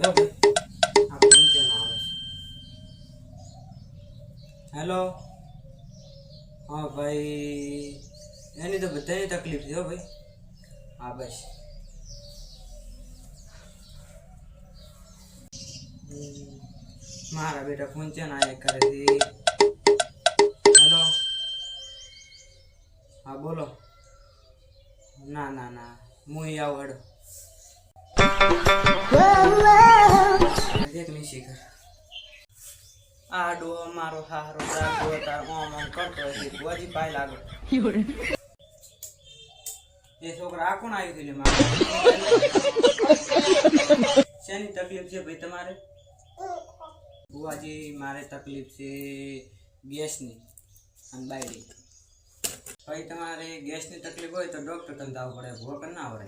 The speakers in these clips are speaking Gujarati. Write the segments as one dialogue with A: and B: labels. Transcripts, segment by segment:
A: જો ભાઈ આ ફોન કેમ આવે છે? હેલો હા ભાઈ એની તો બધાની તકલીફ છે હો ભાઈ. હા બસ મારા બેટા ફોન છે ને આ કરે છે. હેલો હા બોલો. ના ના ના હું આવું હેડો દેખ નહીં શીખર આ ડો મારો હારો ડો તાર ઓમ ઓમ કરતો હશે બુઆજી પાય લાગો એ છોકરા આ કોણ આવ્યું છે મારે શેની તકલીફ છે ભાઈ તમારે? બુઆજી મારે તકલીફ છે ગેસની અને બાયડી. ભાઈ તમારે ગેસની તકલીફ હોય તો ડોક્ટર કન જવું પડે, ભૂવા કન ના આવડે.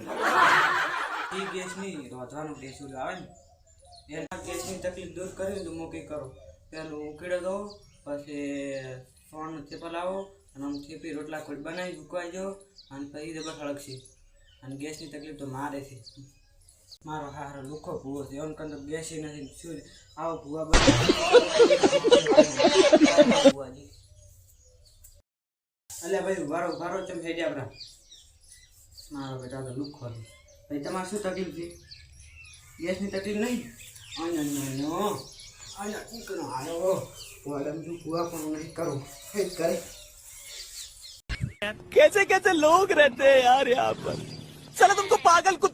A: એ ગેસ નહીં રોધવાનું ટેસ્ટ આવે ને એના ગેસની તકલીફ દૂર કરી તો મૂકી કરો. પેલું ઉકેડો દો પછી સોનનું થેપલ લાવો અને આમ થેપી રોટલા કોઈ બનાવી સુકવાઈ જાઓ અને પછી તો બસ હળગશે. અને ગેસની તકલીફ તો મારે છે. મારો હારો લુખો ભૂવો છે એમ કંઈ ગેસ નથી. શું આવો ભૂવા ભૂવાજી અલ્યા ભાઈ વારો વારો ચમ થઈ જાય આપણા. મારો બેટા તો લુખો છે. ભાઈ તમારે શું તકલીફ છે? ગેસની તકલીફ નહીં?
B: कैसे कैसे लोग रहते हैं यार यहाँ पर। साला तुमको पागल कुत्ता